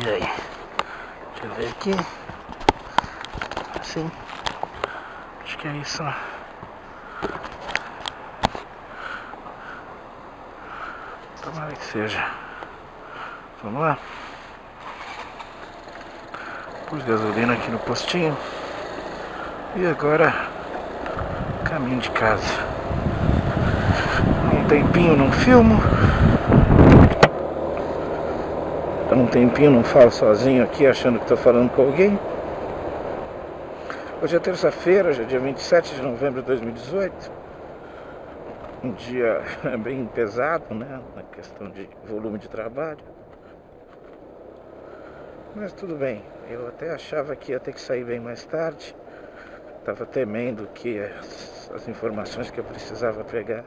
Olha aí. Deixa eu ver aqui. Assim. Acho que é isso, ó. Tomara que seja. Vamos lá. Pus gasolina aqui no postinho. E agora, caminho de casa. Um tempinho não filmo. Um tempinho não falo sozinho aqui, achando que estou falando com alguém. Hoje é terça-feira, hoje é dia 27 de novembro de 2018. Um dia bem pesado, né? Na questão de volume de trabalho. Mas tudo bem, eu até achava que ia ter que sair bem mais tarde. Estava temendo que as informações que eu precisava pegar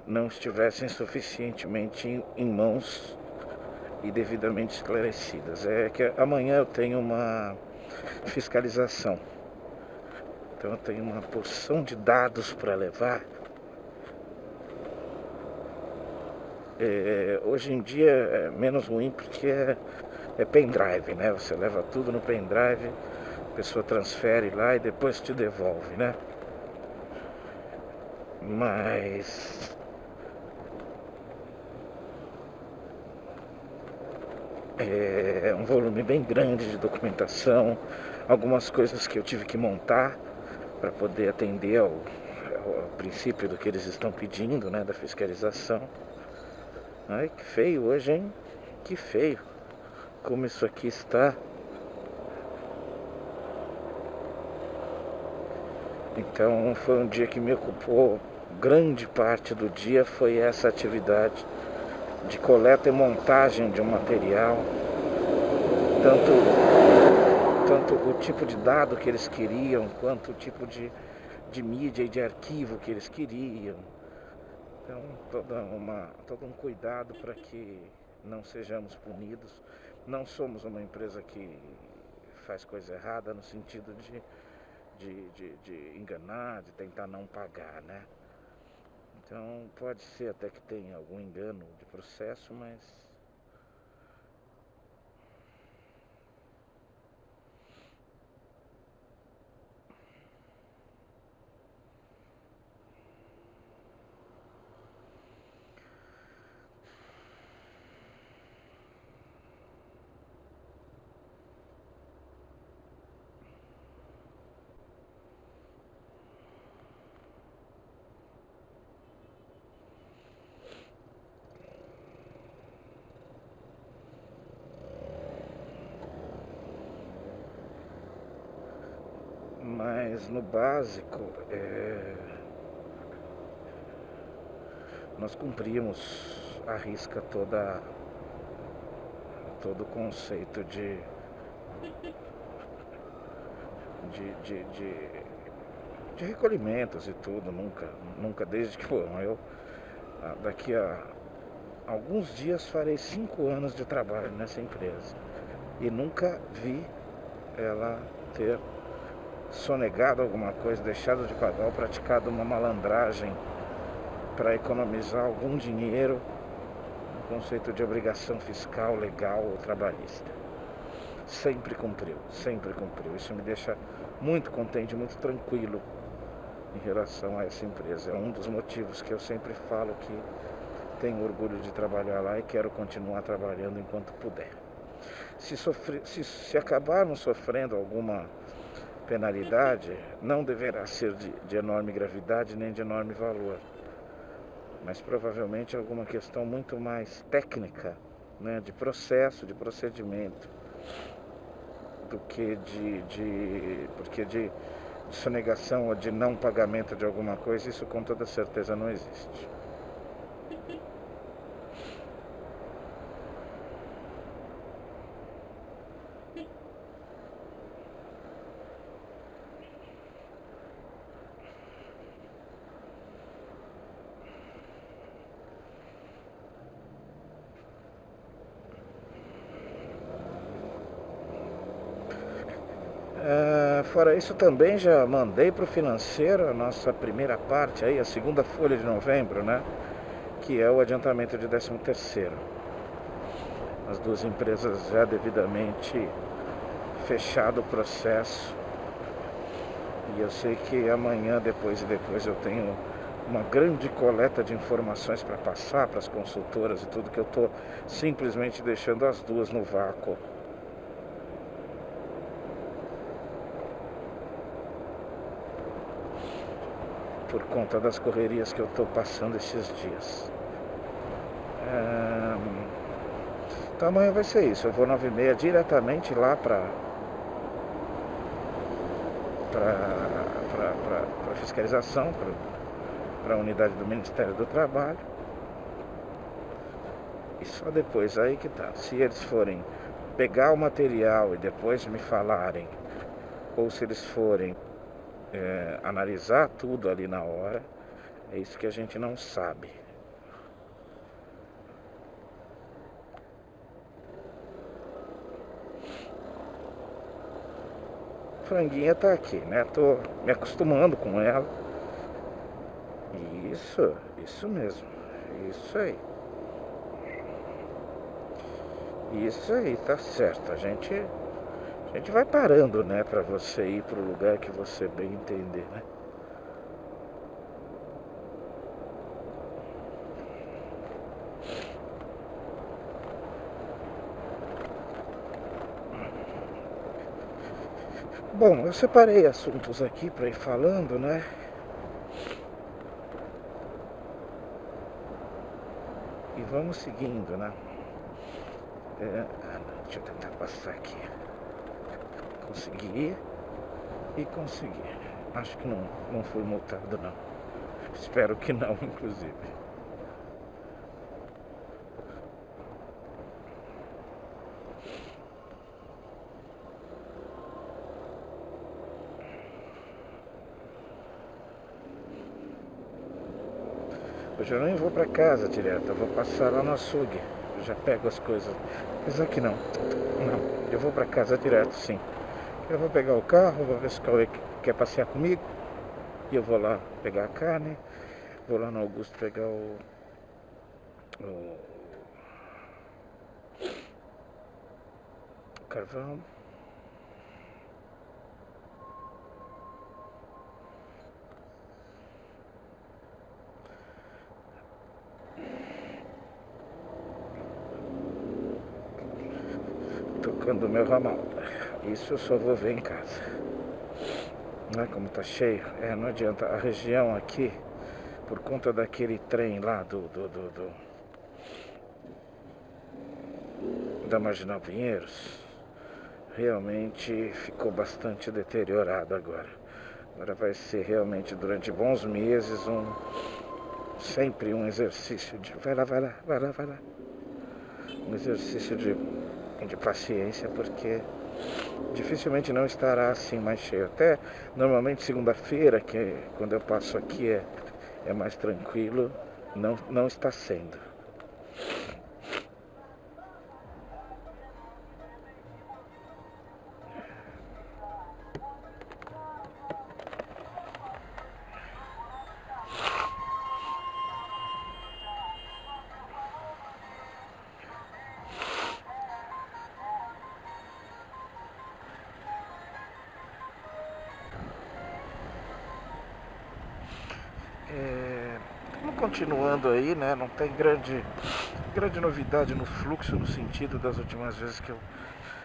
não estivessem suficientemente em mãos e devidamente esclarecidas. É que amanhã eu tenho uma fiscalização. Então eu tenho uma porção de dados para levar. Hoje em dia é menos ruim porque é pendrive, né? Você leva tudo no pendrive, a pessoa transfere lá e depois te devolve, né? Mas é um volume bem grande de documentação, algumas coisas que eu tive que montar para poder atender ao princípio do que eles estão pedindo, né, da fiscalização. Ai, que feio hoje, hein? Que feio como isso aqui está. Então foi um dia que me ocupou, grande parte do dia foi essa atividade de coleta e montagem de um material, tanto o tipo de dado que eles queriam, quanto o tipo de mídia e de arquivo que eles queriam. Então, todo um cuidado para que não sejamos punidos. Não somos uma empresa que faz coisa errada no sentido de enganar, de tentar não pagar, né? Então, pode ser até que tenha algum engano de processo, mas no básico, nós cumprimos à risca todo o conceito de recolhimentos e tudo. Nunca desde que daqui a alguns dias farei 5 anos de trabalho nessa empresa e nunca vi ela ter sonegado alguma coisa, deixado de pagar ou praticado uma malandragem para economizar algum dinheiro no conceito de obrigação fiscal, legal ou trabalhista. Sempre cumpriu. Isso me deixa muito contente, muito tranquilo em relação a essa empresa. É um dos motivos que eu sempre falo que tenho orgulho de trabalhar lá e quero continuar trabalhando enquanto puder. Se acabarmos sofrendo alguma penalidade, não deverá ser de enorme gravidade nem de enorme valor, mas provavelmente alguma questão muito mais técnica, né, de processo, de procedimento, do que porque de sonegação ou de não pagamento de alguma coisa, isso com toda certeza não existe. Fora isso, também já mandei para o financeiro a nossa primeira parte, aí, a segunda folha de novembro, né? Que é o adiantamento de 13º. as duas empresas já devidamente fechado o processo. E eu sei que amanhã, depois eu tenho uma grande coleta de informações para passar para as consultoras e tudo, que eu estou simplesmente deixando as duas no vácuo. Por conta das correrias que eu estou passando esses dias. Então amanhã vai ser isso. Eu vou 9h30 diretamente lá para fiscalização, para a unidade do Ministério do Trabalho. E só depois aí que tá. Se eles forem pegar o material e depois me falarem, ou se eles forem analisar tudo ali na hora, é isso que a gente não sabe. Franguinha tá aqui, né? Tô me acostumando com ela. Isso mesmo. Isso aí, tá certo. A gente vai parando, né? Pra você ir pro lugar que você bem entender, né? Bom, eu separei assuntos aqui para ir falando, né? E vamos seguindo, né? Deixa eu tentar passar aqui. Consegui. Acho que não fui multado, não. Espero que não, inclusive. Hoje eu nem vou pra casa direto, eu vou passar lá no açougue. Eu já pego as coisas. Apesar que não, eu vou pra casa direto, sim. Eu vou pegar o carro, vou ver se o Cauê quer passear comigo. E eu vou lá pegar a carne. Vou lá no Augusto pegar o carvão. Tocando o meu ramal. Isso eu só vou ver em casa. Olha como tá cheio. Não adianta. A região aqui, por conta daquele trem lá da Marginal Pinheiros, realmente ficou bastante deteriorado agora. Agora vai ser realmente durante bons meses sempre um exercício de... Vai lá. Um exercício de paciência, porque dificilmente não estará assim mais cheio. Até normalmente segunda-feira, que quando eu passo aqui é mais tranquilo, não está sendo. Continuando aí, né? Não tem grande novidade no fluxo, no sentido das últimas vezes que eu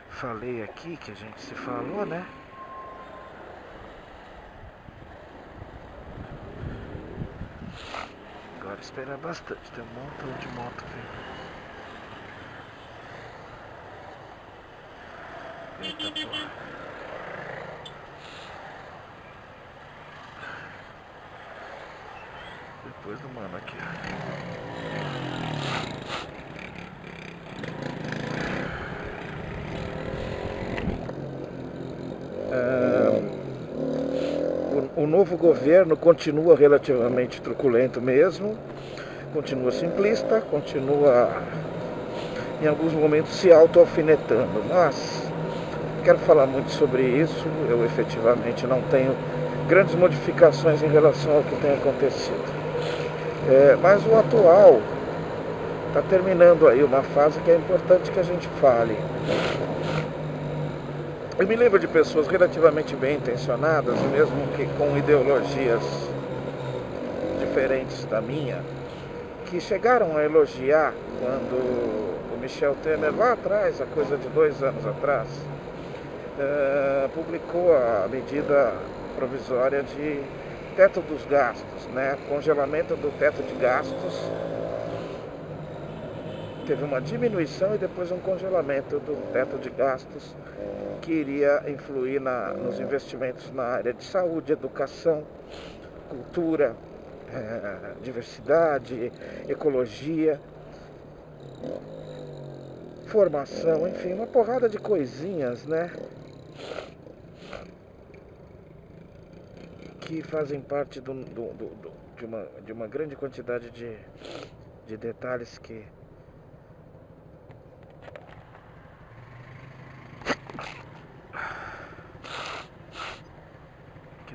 falei aqui, que a gente se falou, né? Agora esperar bastante, tem um montão de moto vindo. Eita porra. Depois do mano aqui. O novo governo continua relativamente truculento mesmo, continua simplista, continua em alguns momentos se auto-alfinetando, mas quero falar muito sobre isso. Eu efetivamente não tenho grandes modificações em relação ao que tem acontecido. Mas o atual está terminando aí uma fase que é importante que a gente fale. Eu me lembro de pessoas relativamente bem intencionadas, mesmo que com ideologias diferentes da minha, que chegaram a elogiar quando o Michel Temer, lá atrás, há coisa de 2 anos atrás, publicou a medida provisória de teto dos gastos, né? Congelamento do teto de gastos. Teve uma diminuição e depois um congelamento do teto de gastos que iria influir nos investimentos na área de saúde, educação, cultura, diversidade, ecologia, formação, enfim, uma porrada de coisinhas, né? Que fazem parte de uma grande quantidade de detalhes que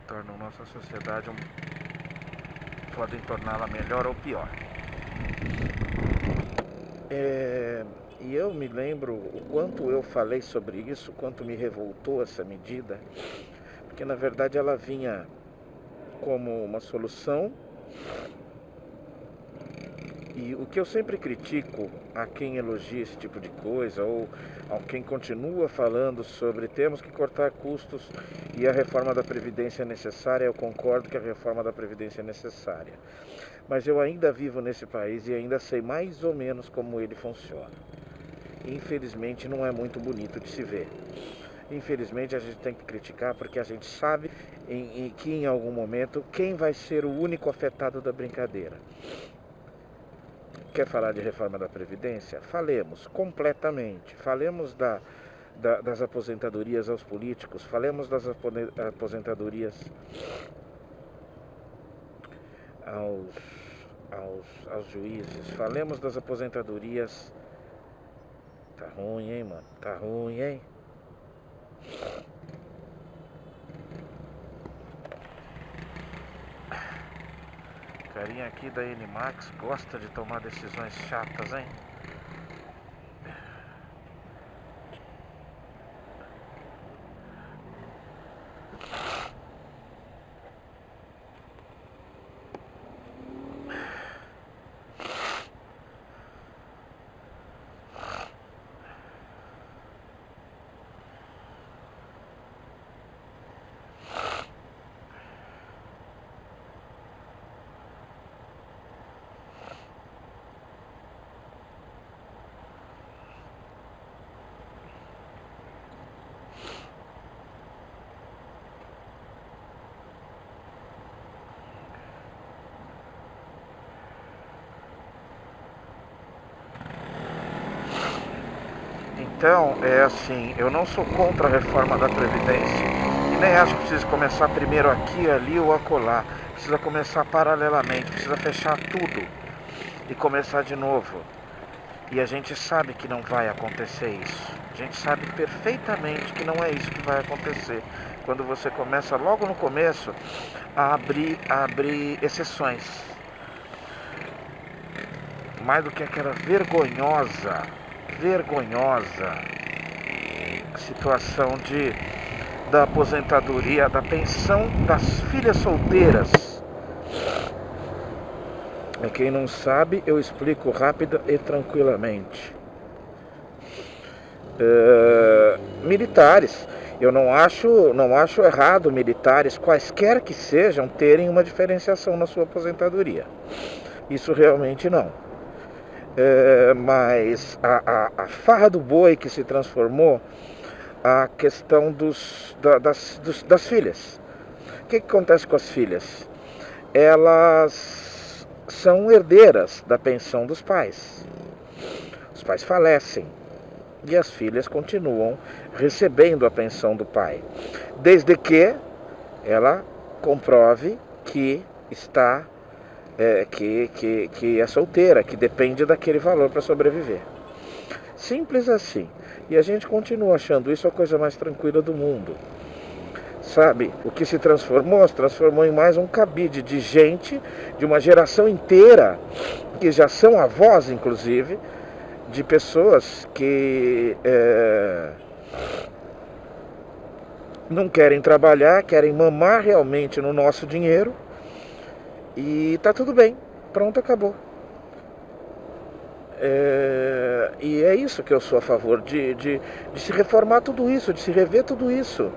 tornam nossa sociedade podem torná-la melhor ou pior. E eu me lembro o quanto eu falei sobre isso, o quanto me revoltou essa medida, porque na verdade ela vinha como uma solução. E o que eu sempre critico a quem elogia esse tipo de coisa, ou a quem continua falando sobre temos que cortar custos e a reforma da Previdência é necessária, eu concordo que a reforma da Previdência é necessária. Mas eu ainda vivo nesse país e ainda sei mais ou menos como ele funciona. Infelizmente não é muito bonito de se ver. Infelizmente a gente tem que criticar porque a gente sabe que em algum momento quem vai ser o único afetado da brincadeira. Quer falar de reforma da Previdência? Falemos completamente. Falemos das aposentadorias aos políticos, falemos das aposentadorias aos juízes, falemos das aposentadorias. Tá ruim, hein, mano? Tá ruim, hein? O carinha aqui da NMAX gosta de tomar decisões chatas, hein? Então, é assim, eu não sou contra a reforma da Previdência e nem acho que precisa começar primeiro aqui, ali ou acolá. Precisa começar paralelamente, precisa fechar tudo e começar de novo. E a gente sabe que não vai acontecer isso. A gente sabe perfeitamente que não é isso que vai acontecer. Quando você começa logo no começo a abrir exceções. Mais do que aquela vergonhosa situação da aposentadoria, da pensão das filhas solteiras. Quem não sabe, eu explico rápida e tranquilamente. Militares, eu não acho errado militares, quaisquer que sejam, terem uma diferenciação na sua aposentadoria. Isso realmente não. Mas a farra do boi que se transformou a questão das filhas. O que acontece com as filhas? Elas são herdeiras da pensão dos pais. Os pais falecem e as filhas continuam recebendo a pensão do pai, desde que ela comprove que está que é solteira, que depende daquele valor para sobreviver. Simples assim. E a gente continua achando isso a coisa mais tranquila do mundo. sabe? O que se transformou em mais um cabide de gente, de uma geração inteira, que já são avós, inclusive, de pessoas que não querem trabalhar, querem mamar realmente no nosso dinheiro, e tá tudo bem, pronto, acabou. E é isso que eu sou a favor, de se reformar tudo isso, de se rever tudo isso.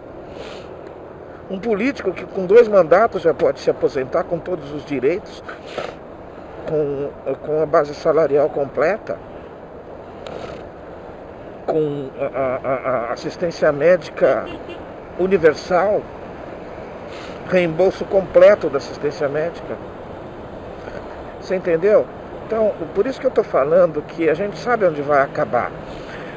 Um político que com 2 mandatos já pode se aposentar com todos os direitos, com a base salarial completa, com a assistência médica universal, reembolso completo da assistência médica. Você entendeu? Então, por isso que eu estou falando que a gente sabe onde vai acabar.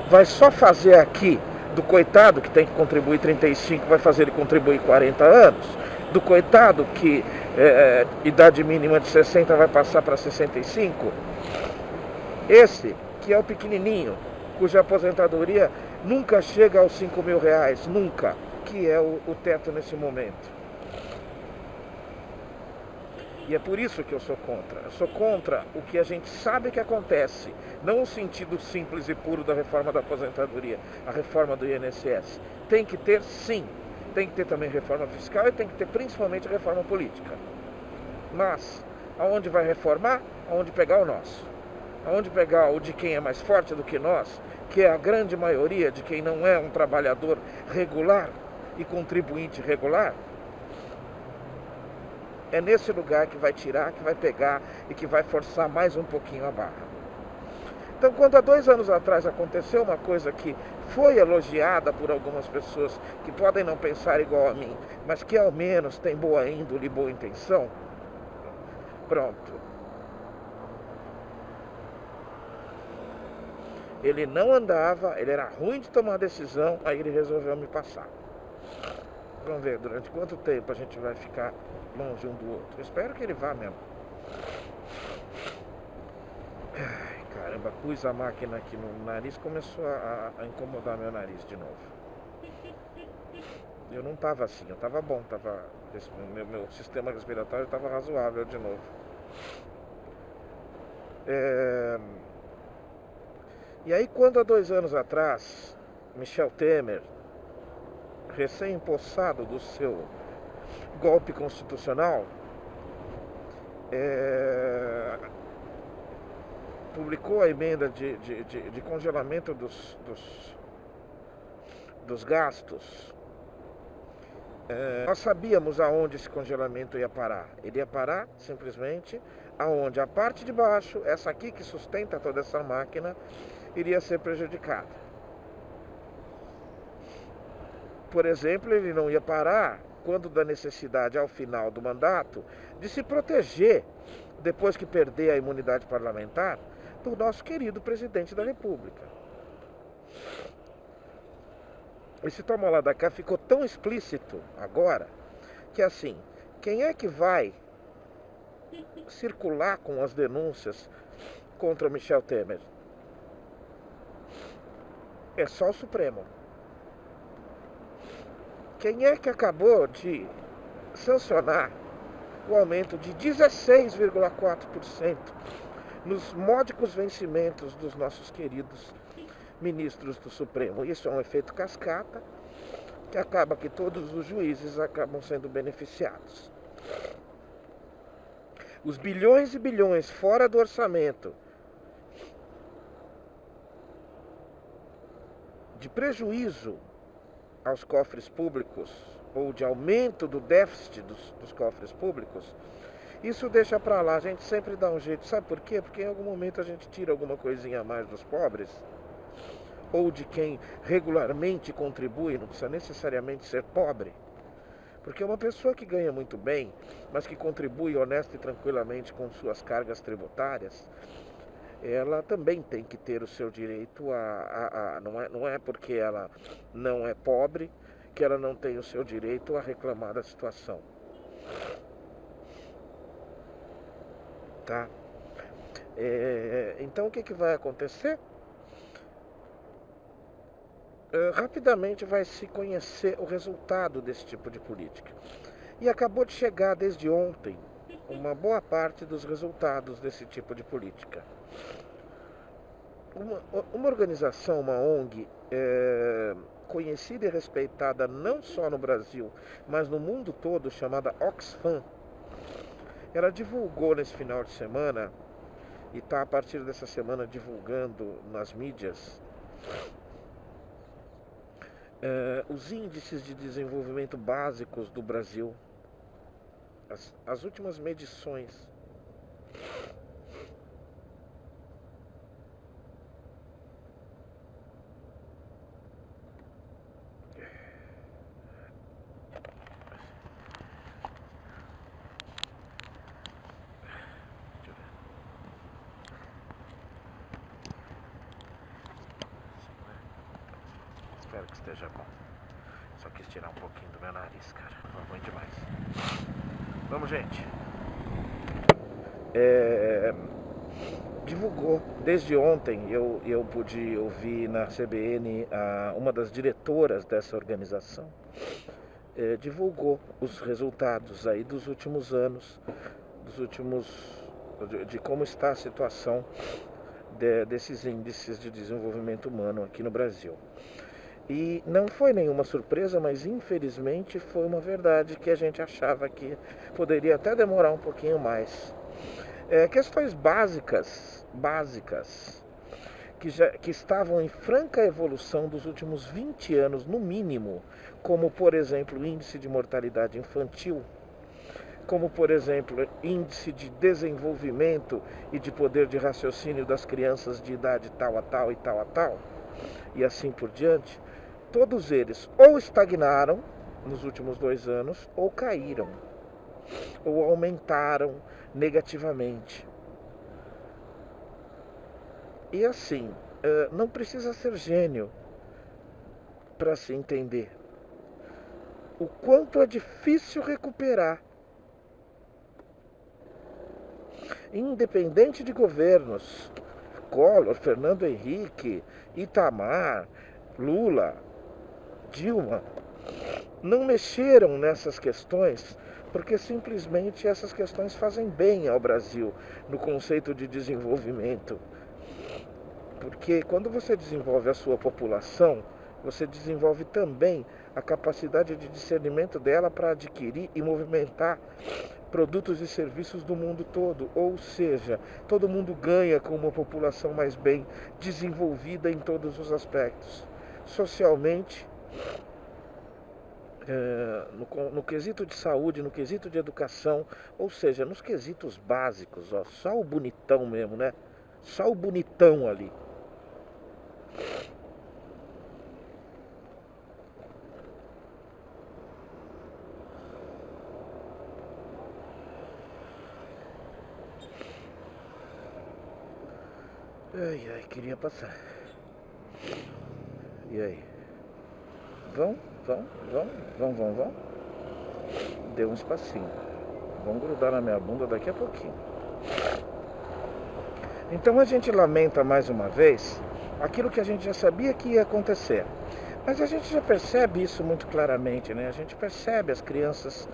Vai só fazer aqui do coitado que tem que contribuir 35, vai fazer ele contribuir 40 anos. Do coitado que idade mínima de 60 vai passar para 65. Esse que é o pequenininho, cuja aposentadoria nunca chega aos 5 mil reais, nunca, que é o teto nesse momento. E é por isso que eu sou contra. Eu sou contra o que a gente sabe que acontece, não o sentido simples e puro da reforma da aposentadoria, a reforma do INSS. Tem que ter, sim. Tem que ter também reforma fiscal e tem que ter principalmente reforma política. Mas, aonde vai reformar? Aonde pegar o nosso. Aonde pegar o de quem é mais forte do que nós, que é a grande maioria de quem não é um trabalhador regular e contribuinte regular. É nesse lugar que vai tirar, que vai pegar e que vai forçar mais um pouquinho a barra. Então, quando há 2 anos atrás aconteceu uma coisa que foi elogiada por algumas pessoas que podem não pensar igual a mim, mas que ao menos tem boa índole e boa intenção, pronto. Ele não andava, ele era ruim de tomar decisão, aí ele resolveu me passar. Vamos ver durante quanto tempo a gente vai ficar longe um do outro. Eu espero que ele vá mesmo. Ai, caramba, pus a máquina aqui no nariz, começou a incomodar meu nariz de novo. Eu não estava assim, eu estava bom, meu sistema respiratório estava razoável de novo. E aí, quando há 2 anos atrás, Michel Temer, recém-empossado do seu golpe constitucional, publicou a emenda de congelamento dos gastos. Nós sabíamos aonde esse congelamento ia parar. Ele ia parar simplesmente aonde a parte de baixo, essa aqui que sustenta toda essa máquina, iria ser prejudicada. Por exemplo, ele não ia parar quando da necessidade ao final do mandato de se proteger, depois que perder a imunidade parlamentar, do nosso querido presidente da República. Esse toma lá da cá ficou tão explícito agora, que assim, quem é que vai circular com as denúncias contra Michel Temer? É só o Supremo. Quem é que acabou de sancionar o aumento de 16,4% nos módicos vencimentos dos nossos queridos ministros do Supremo? Isso é um efeito cascata, que acaba que todos os juízes acabam sendo beneficiados. Os bilhões e bilhões fora do orçamento de prejuízo aos cofres públicos, ou de aumento do déficit dos cofres públicos, isso deixa pra lá, a gente sempre dá um jeito. Sabe por quê? Porque em algum momento a gente tira alguma coisinha a mais dos pobres, ou de quem regularmente contribui, não precisa necessariamente ser pobre. Porque uma pessoa que ganha muito bem, mas que contribui honesta e tranquilamente com suas cargas tributárias, ela também tem que ter o seu direito não é porque ela não é pobre que ela não tem o seu direito a reclamar da situação. Tá? Então o que vai acontecer? rapidamente vai se conhecer o resultado desse tipo de política. E acabou de chegar desde ontem uma boa parte dos resultados desse tipo de política. Uma organização, uma ONG, conhecida e respeitada não só no Brasil, mas no mundo todo, chamada Oxfam, ela divulgou nesse final de semana, e está a partir dessa semana divulgando nas mídias, os índices de desenvolvimento básicos do Brasil, as últimas medições. Espero que esteja bom. Só quis tirar um pouquinho do meu nariz, cara. Não ruim demais. Vamos, gente. Divulgou. Desde ontem eu pude ouvir na CBN uma das diretoras dessa organização. Divulgou os resultados aí dos últimos anos, de como está a situação desses índices de desenvolvimento humano aqui no Brasil. E não foi nenhuma surpresa, mas infelizmente foi uma verdade que a gente achava que poderia até demorar um pouquinho mais. Questões básicas, que estavam em franca evolução dos últimos 20 anos, no mínimo, como, por exemplo, o índice de mortalidade infantil, como, por exemplo, índice de desenvolvimento e de poder de raciocínio das crianças de idade tal a tal e tal a tal, e assim por diante, todos eles ou estagnaram nos últimos 2 anos, ou caíram, ou aumentaram negativamente. E assim, não precisa ser gênio para se entender o quanto é difícil recuperar, independente de governos, Collor, Fernando Henrique, Itamar, Lula, Dilma, não mexeram nessas questões porque simplesmente essas questões fazem bem ao Brasil no conceito de desenvolvimento. Porque quando você desenvolve a sua população, você desenvolve também a capacidade de discernimento dela para adquirir e movimentar produtos e serviços do mundo todo. Ou seja, todo mundo ganha com uma população mais bem desenvolvida em todos os aspectos. Socialmente, no quesito de saúde, no quesito de educação, ou seja, nos quesitos básicos, ó, só o bonitão mesmo, né? Só o bonitão ali. Ai, queria passar. E aí? Vão? Deu um espacinho. Vão grudar na minha bunda daqui a pouquinho. Então a gente lamenta mais uma vez aquilo que a gente já sabia que ia acontecer. Mas a gente já percebe isso muito claramente, né? A gente percebe as crianças...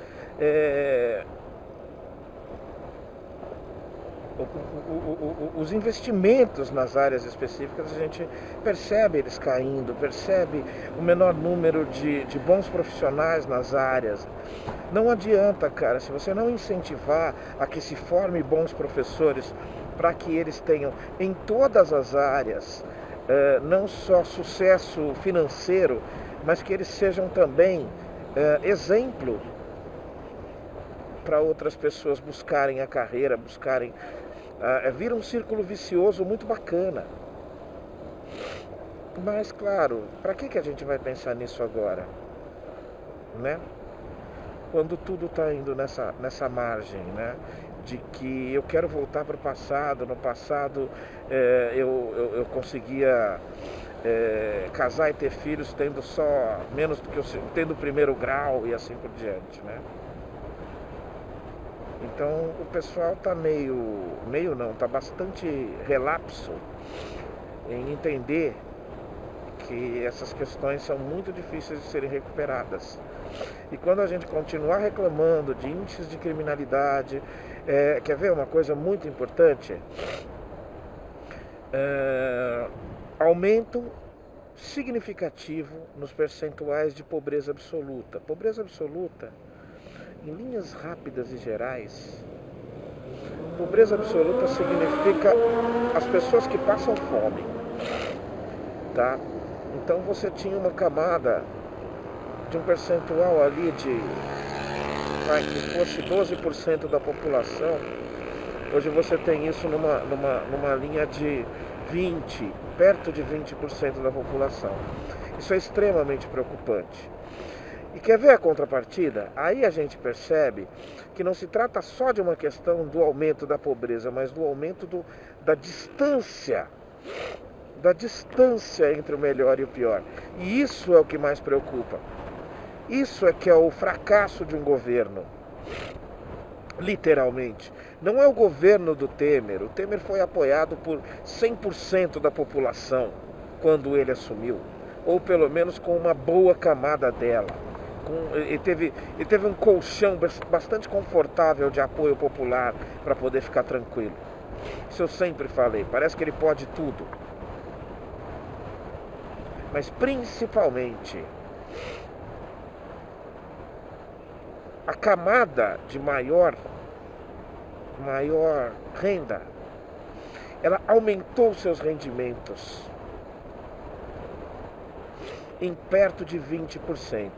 os investimentos nas áreas específicas, a gente percebe eles caindo, percebe o menor número de bons profissionais nas áreas. Não adianta, cara, se você não incentivar a que se forme bons professores para que eles tenham em todas as áreas, não só sucesso financeiro, mas que eles sejam também exemplo para outras pessoas buscarem a carreira, vira um círculo vicioso muito bacana. Mas claro, para que a gente vai pensar nisso agora, né? Quando tudo está indo nessa margem, né? De que eu quero voltar para o passado. No passado eu conseguia casar e ter filhos tendo só menos do que tendo o primeiro grau e assim por diante, né? Então o pessoal está está bastante relapso em entender que essas questões são muito difíceis de serem recuperadas. E quando a gente continuar reclamando de índices de criminalidade, quer ver uma coisa muito importante? Aumento significativo nos percentuais de pobreza absoluta. Pobreza absoluta, em linhas rápidas e gerais, pobreza absoluta significa as pessoas que passam fome, tá? Então você tinha uma camada de um percentual ali que fosse 12% da população. Hoje você tem isso numa linha de 20%, perto de 20% da população. Isso é extremamente preocupante. E quer ver a contrapartida? Aí a gente percebe que não se trata só de uma questão do aumento da pobreza, mas do aumento da distância entre o melhor e o pior. E isso é o que mais preocupa. Isso é que é o fracasso de um governo. Literalmente. Não é o governo do Temer. O Temer foi apoiado por 100% da população quando ele assumiu. Ou pelo menos com uma boa camada dela. Ele teve um colchão bastante confortável de apoio popular para poder ficar tranquilo. Isso eu sempre falei. Parece que ele pode tudo. Mas principalmente a camada de maior renda, ela aumentou seus rendimentos em perto de 20%.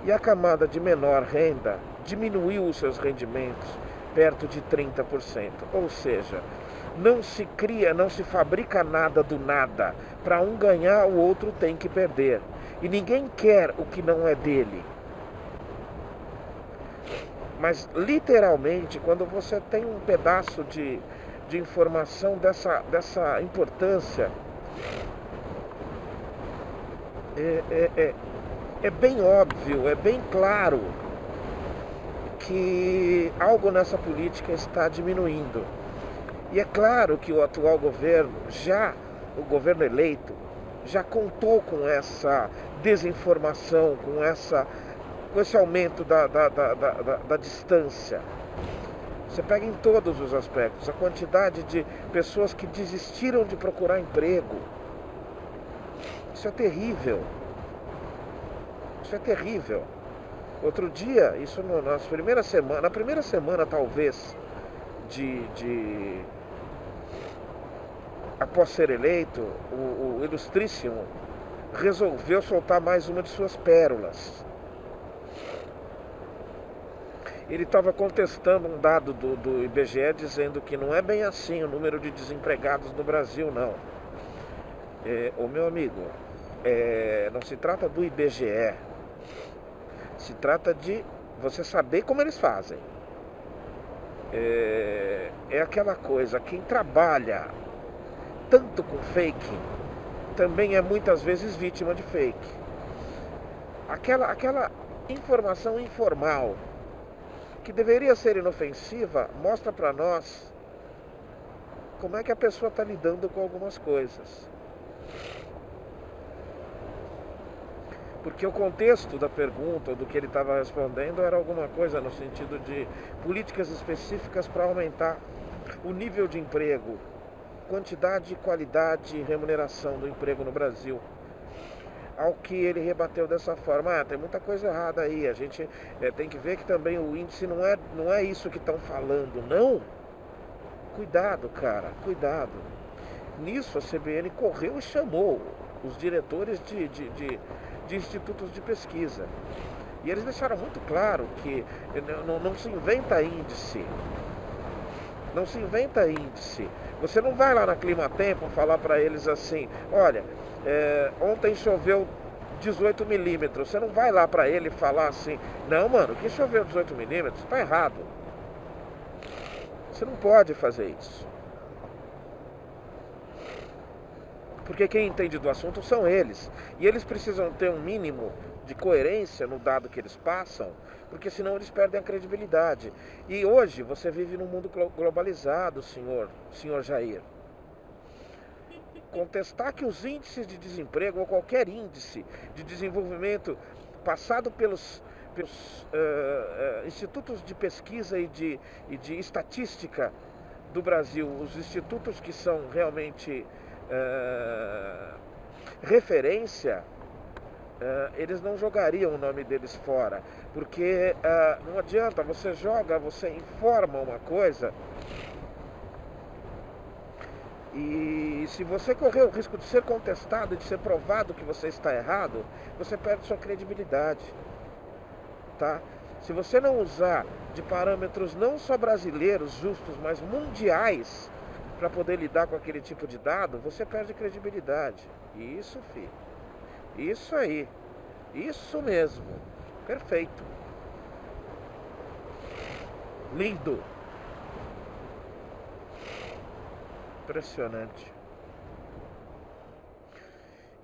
E a camada de menor renda diminuiu os seus rendimentos perto de 30%. Ou seja, não se fabrica nada do nada. Para um ganhar, o outro tem que perder. E ninguém quer o que não é dele. Mas, literalmente, quando você tem um pedaço de informação dessa importância, é bem óbvio, é bem claro que algo nessa política está diminuindo. E é claro que o atual governo, o governo eleito, já contou com essa desinformação, com esse aumento da distância. Você pega em todos os aspectos, a quantidade de pessoas que desistiram de procurar emprego. Isso é terrível. Isso é terrível. Outro dia, isso na primeira semana talvez, após ser eleito, o Ilustríssimo resolveu soltar mais uma de suas pérolas. Ele estava contestando um dado do IBGE dizendo que não é bem assim o número de desempregados no Brasil, não. Ô meu amigo, não se trata do IBGE, se trata de você saber como eles fazem. É aquela coisa, quem trabalha tanto com fake, também é muitas vezes vítima de fake. Aquela informação informal, que deveria ser inofensiva, mostra para nós como é que a pessoa está lidando com algumas coisas. Porque o contexto da pergunta, ou do que ele estava respondendo, era alguma coisa no sentido de políticas específicas para aumentar o nível de emprego, quantidade, qualidade e remuneração do emprego no Brasil. Ao que ele rebateu dessa forma, tem muita coisa errada aí, a gente tem que ver que também o índice não é isso que estão falando, não. Cuidado, cara, cuidado. Nisso a CBN correu e chamou os diretores de institutos de pesquisa. E eles deixaram muito claro que não se inventa índice. Não se inventa índice. Você não vai lá na Climatempo falar para eles assim, olha, ontem choveu 18 milímetros. Você não vai lá para ele falar assim, não, mano, que choveu 18 milímetros? Está errado. Você não pode fazer isso. Porque quem entende do assunto são eles. E eles precisam ter um mínimo de coerência no dado que eles passam, porque senão eles perdem a credibilidade. E hoje você vive num mundo globalizado, senhor Jair. contestar que os índices de desemprego ou qualquer índice de desenvolvimento passado pelos institutos de pesquisa e de estatística do Brasil, os institutos que são realmente referência, eles não jogariam o nome deles fora, porque não adianta, você joga, você informa uma coisa, e se você correr o risco de ser contestado, de ser provado que você está errado, você perde sua credibilidade, tá? Se você não usar de parâmetros não só brasileiros justos, mas mundiais, para poder lidar com aquele tipo de dado, você perde credibilidade. Isso, filho. Isso aí. Isso mesmo. Perfeito. Lindo. Impressionante.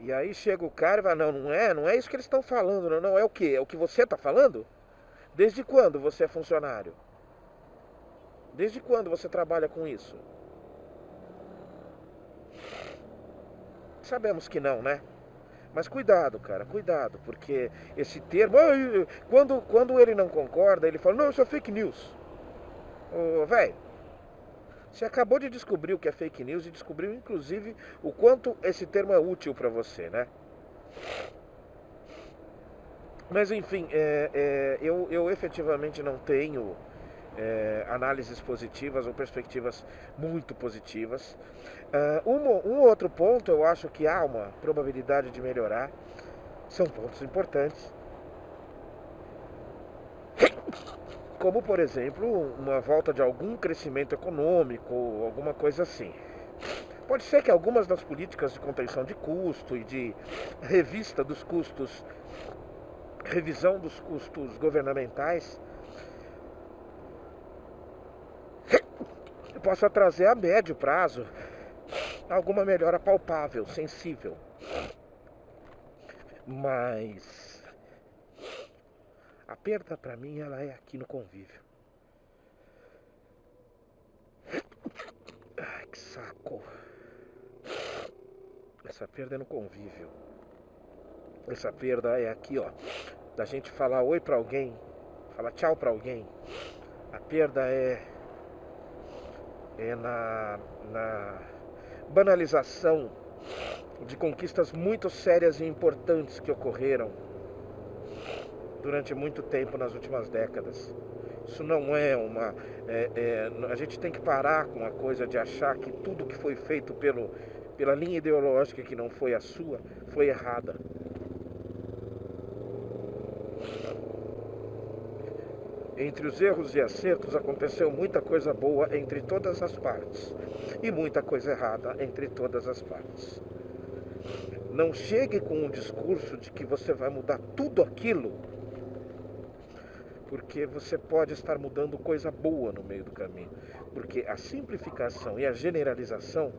E aí chega o cara e fala, não é isso que eles estão falando, não, é o quê? É o que você está falando? Desde quando você é funcionário? Desde quando você trabalha com isso? Sabemos que não, né? Mas cuidado, cara, cuidado, porque esse termo, quando ele não concorda, ele fala, não, isso é fake news. Ô, velho, você acabou de descobrir o que é fake news e descobriu, inclusive, o quanto esse termo é útil para você, né? Mas, enfim, eu efetivamente não tenho análises positivas ou perspectivas muito positivas. Um outro ponto, eu acho que há uma probabilidade de melhorar, são pontos importantes, como, por exemplo, uma volta de algum crescimento econômico, ou alguma coisa assim. Pode ser que algumas das políticas de contenção de custo e de revista dos custos, revisão dos custos governamentais, possa trazer a médio prazo alguma melhora palpável, sensível. Mas a perda para mim ela é aqui no convívio. Ai, que saco. Essa perda é no convívio. Essa perda é aqui, ó. Da gente falar oi pra alguém, falar tchau pra alguém. A perda é na banalização de conquistas muito sérias e importantes que ocorreram durante muito tempo nas últimas décadas. Isso não é uma... a gente tem que parar com a coisa de achar que tudo que foi feito pela linha ideológica que não foi a sua, foi errada. Entre os erros e acertos aconteceu muita coisa boa entre todas as partes e muita coisa errada entre todas as partes. Não chegue com um discurso de que você vai mudar tudo aquilo, porque você pode estar mudando coisa boa no meio do caminho. Porque a simplificação e a generalização,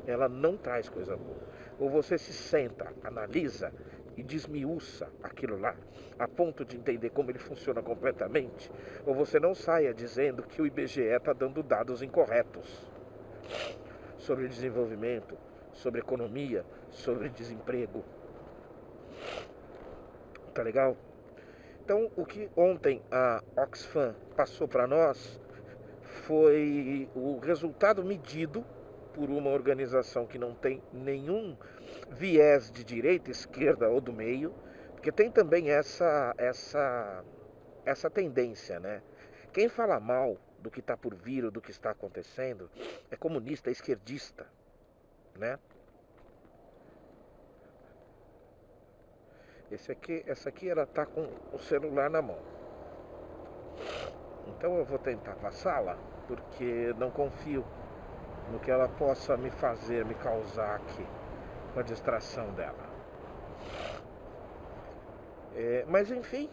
ela não traz coisa boa. Ou você se senta, analisa e desmiuça aquilo lá, a ponto de entender como ele funciona completamente, ou você não saia dizendo que o IBGE está dando dados incorretos sobre desenvolvimento, sobre economia, sobre desemprego. Tá legal? Então, o que ontem a Oxfam passou para nós foi o resultado medido por uma organização que não tem nenhum viés de direita, esquerda ou do meio, porque tem também essa tendência, né? Quem fala mal do que está por vir ou do que está acontecendo é comunista, é esquerdista, né? Essa aqui ela tá com o celular na mão. Então eu vou tentar passá-la, porque não confio no que ela possa me fazer, me causar aqui, com a distração dela. Mas enfim,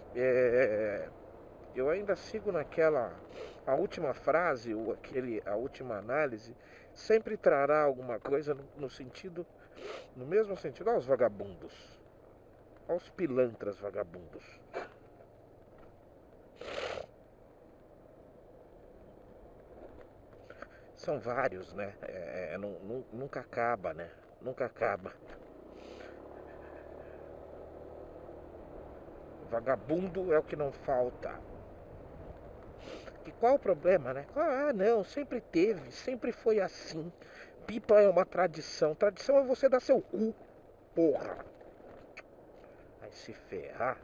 eu ainda sigo naquela... A última frase, ou a última análise, sempre trará alguma coisa no mesmo sentido. Olha os vagabundos. Olha os pilantras vagabundos. São vários, né? Nunca acaba, né? nunca acaba. Vagabundo é o que não falta. E qual o problema, né? Ah, não, sempre teve, sempre foi assim. Pipa é uma tradição. Tradição é você dar seu cu, porra. Vai se ferrar.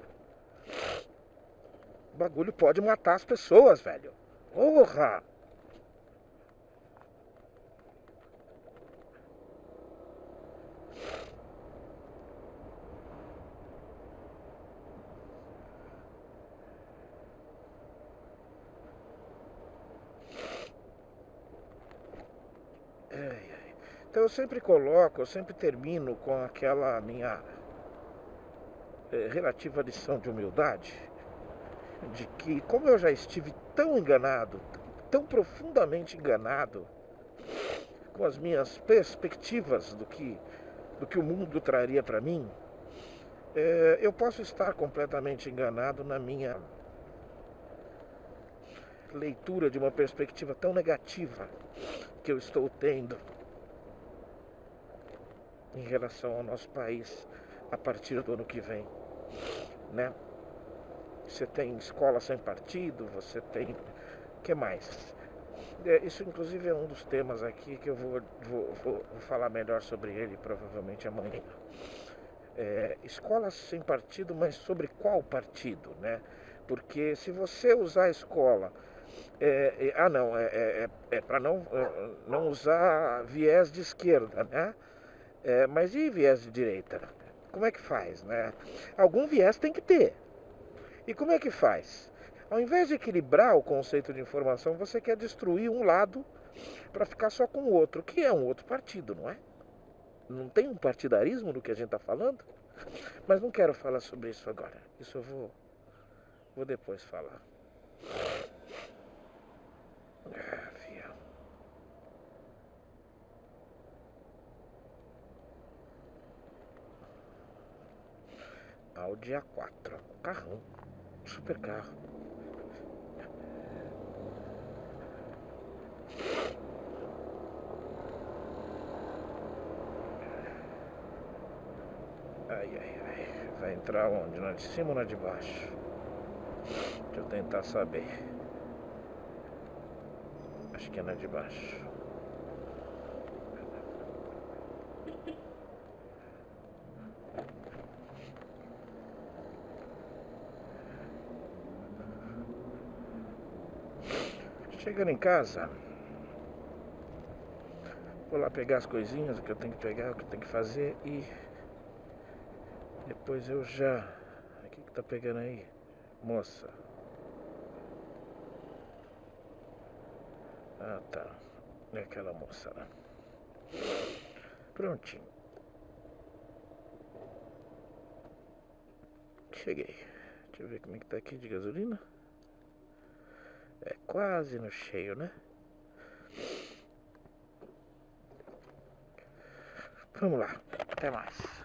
O bagulho pode matar as pessoas, velho. Porra! Então eu sempre termino com aquela minha relativa lição de humildade, de que como eu já estive tão enganado, tão profundamente enganado com as minhas perspectivas do que o mundo traria para mim, eu posso estar completamente enganado na minha leitura de uma perspectiva tão negativa que eu estou tendo em relação ao nosso país a partir do ano que vem, né? Você tem escola sem partido, você tem... O que mais? Isso inclusive é um dos temas aqui que eu vou falar melhor sobre ele provavelmente amanhã. Escolas sem partido, mas sobre qual partido, né? Porque se você usar a escola... para não usar viés de esquerda, né? Mas e viés de direita? Como é que faz, né? Algum viés tem que ter. E como é que faz? Ao invés de equilibrar o conceito de informação, você quer destruir um lado para ficar só com o outro, que é um outro partido, não é? Não tem um partidarismo no que a gente está falando? Mas não quero falar sobre isso agora. Isso eu vou depois falar. Fiel. Audi A4, carrão, super carro. Ai. Vai entrar onde? Na de cima ou na de baixo? Deixa eu tentar saber. Acho que é na de baixo. Chegando em casa, vou lá pegar as coisinhas, o que eu tenho que pegar, o que eu tenho que fazer e depois eu já... O que tá pegando aí, moça? Ah, tá. É aquela moça lá. Prontinho. Cheguei. Deixa eu ver como é que tá aqui de gasolina. É quase no cheio, né? Vamos lá. Até mais.